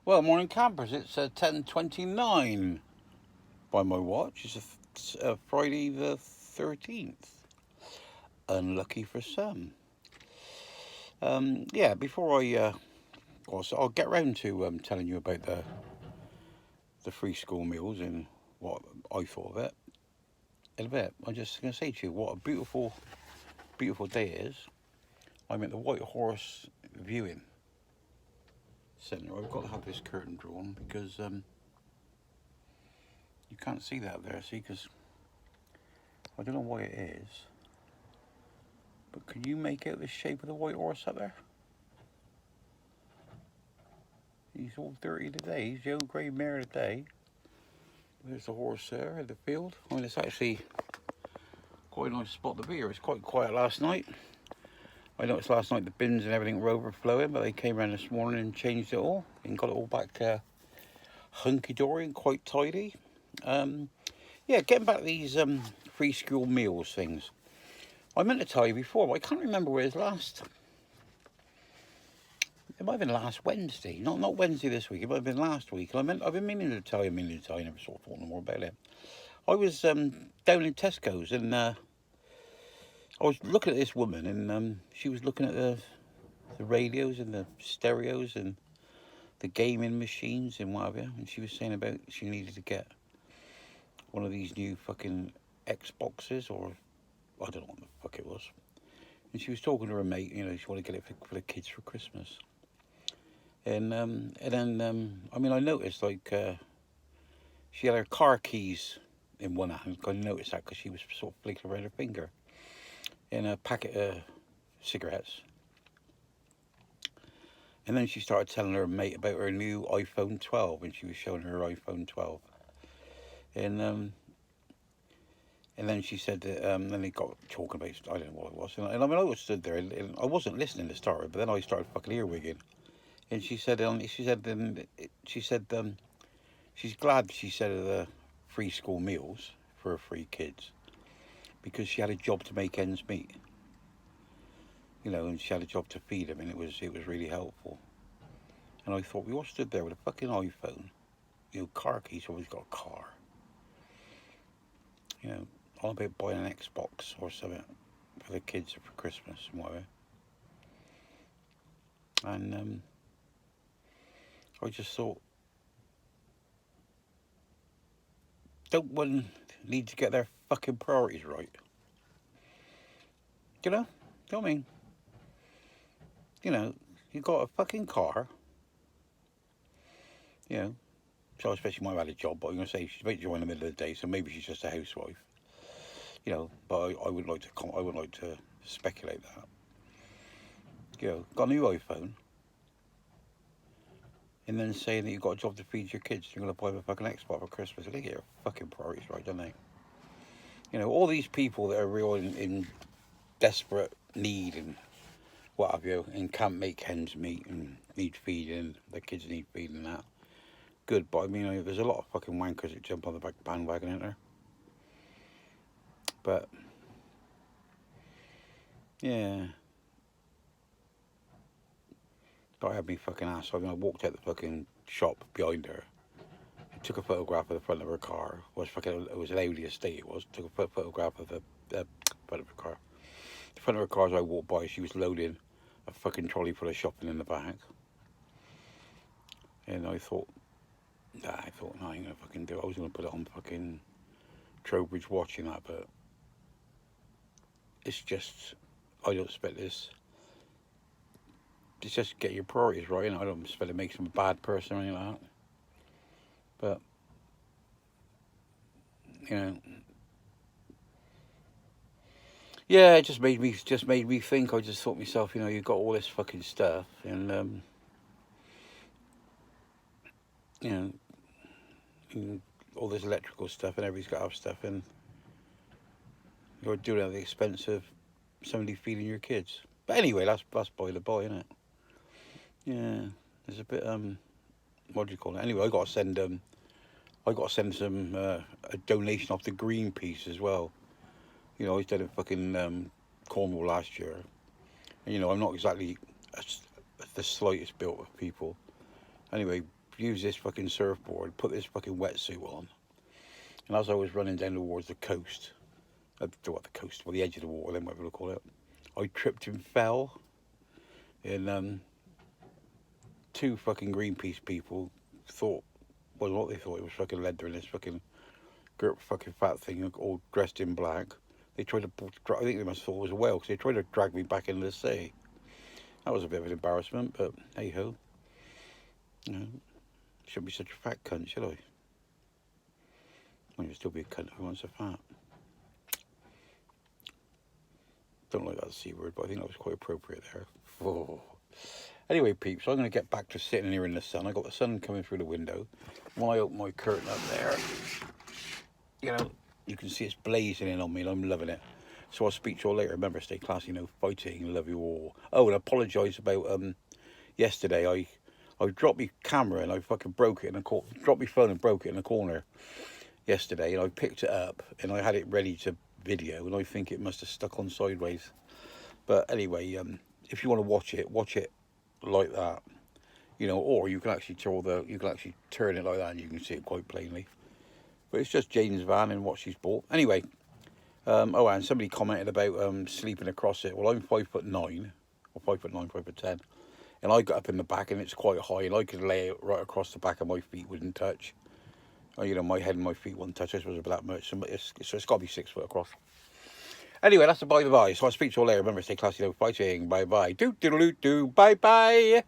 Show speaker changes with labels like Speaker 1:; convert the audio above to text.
Speaker 1: Well, morning campers. It's 10:29 by my watch. It's Friday the 13th. Unlucky for some. Yeah. Before I'll get round to telling you about the free school meals and what I thought of it in a bit. I'm just going to say to you what a beautiful, beautiful day it is. I'm at the White Horse Viewing Centre. I've got to have this curtain drawn because you can't see that there. See, because I don't know why it is. But can you make out the shape of the white horse up there? He's all dirty today. He's the old grey mare today. There's the horse there in the field. I mean, it's actually quite a nice spot to be here. It's quite quiet last night. I noticed last night the bins and everything were overflowing, but they came around this morning and changed it all and got it all back hunky-dory and quite tidy. Yeah, getting back to these free school meals things. I meant to tell you before, but I can't remember where it was last. It might have been last Wednesday, not Wednesday this week. It might have been last week. I've been meaning to tell you, never sort of thought no more about it. I was down in Tesco's and I was looking at this woman and she was looking at the radios and the stereos and the gaming machines and whatever. And she was saying about she needed to get one of these new fucking Xboxes or I don't know what the fuck it was. And she was talking to her mate, she wanted to get it for the kids for Christmas. And then I mean, I noticed like she had her car keys in one hand. I noticed that because she was sort of flicking around her finger in a packet of cigarettes. And then she started telling her mate about her new iPhone 12, and she was showing her iPhone 12. And then she said that, then they got talking about, I don't know what it was. And I mean, I was stood there, and I wasn't listening to start with, but then I started fucking earwigging. And she said, she's glad, she said, of the free school meals for her free kids because she had a job to make ends meet. And she had a job to feed them, and it was really helpful. And I thought, we all stood there with a fucking iPhone, car keys, always got a car. All about buying an Xbox or something for the kids for Christmas and whatever. And I just thought, don't one need to get their fucking priorities right? You know what I mean? You got a fucking car. So especially might have had a job, but I'm going to say she's about to join in the middle of the day, so maybe she's just a housewife. But I wouldn't like to speculate that. Got a new iPhone, and then saying that you've got a job to feed your kids, you're going to buy them a fucking Xbox for Christmas. They get their fucking priorities right, don't they? All these people that are real in desperate need and what have you, and can't make ends meet and need feeding, their kids need feeding and that. Good, but I mean, there's a lot of fucking wankers that jump on the back bandwagon, isn't there? But yeah, I had me fucking ass. I walked out the fucking shop behind her. I took a photograph of the front of her car. It was an Audi estate. It was. Took a photograph of the front of her car. The front of her car, as I walked by, she was loading a fucking trolley full of shopping in the back. And I thought, no, I ain't gonna fucking do it. I was gonna put it on fucking Trowbridge watching that, but it's just, I don't expect this. It's just get your priorities right, I don't expect it makes them a bad person or anything like that. But yeah, it just made me think. I just thought to myself, you've got all this fucking stuff, and all this electrical stuff, and everybody's got to have stuff, and you're doing it at the expense of somebody feeding your kids. But anyway, that's by the by, isn't it? Yeah, there's a bit what do you call it? Anyway, I got to send some a donation off to Greenpeace as well. I was down in fucking Cornwall last year, and I'm not exactly the slightest built of people. Anyway, used this fucking surfboard, put this fucking wetsuit on, and as I was running down towards the coast, the coast, well, the edge of the water, then whatever you call it, I tripped and fell, and two fucking Greenpeace people thought, well, what they thought, it was fucking leather in this fucking girt fucking fat thing, all dressed in black. They tried to, I think they must have thought it was a whale, because they tried to drag me back into the sea. That was a bit of an embarrassment, but hey ho. You know, shouldn't be such a fat cunt, should I? Well, you'd still be a cunt who wants a fat. Don't like that C word, but I think that was quite appropriate there. Oh. Anyway, peeps, I'm going to get back to sitting here in the sun. I got the sun coming through the window. When I open my curtain up there, you know, you can see it's blazing in on me, and I'm loving it. So I'll speak to you all later. Remember, stay classy, no fighting, love you all. Oh, and I apologise about yesterday. I dropped my camera and I fucking broke it in dropped my phone and broke it in the corner yesterday, and I picked it up and I had it ready to video, and I think it must have stuck on sideways. But anyway, if you want to watch it like that, you know, or you can actually turn it like that and you can see it quite plainly. But it's just Jane's van and what she's bought. Anyway, oh, and somebody commented about sleeping across it. Well, I'm 5'9", or 5'9", 5'10", and I got up in the back and it's quite high, and I could lay it right across the back of my feet, wouldn't touch. You know, my head and my feet wouldn't touch. I suppose about that much, so it's got to be 6 foot across. Anyway, that's the by the by. So I'll speak to you all later. Remember, stay classy, no fighting. Bye bye. Do do do do. Bye bye.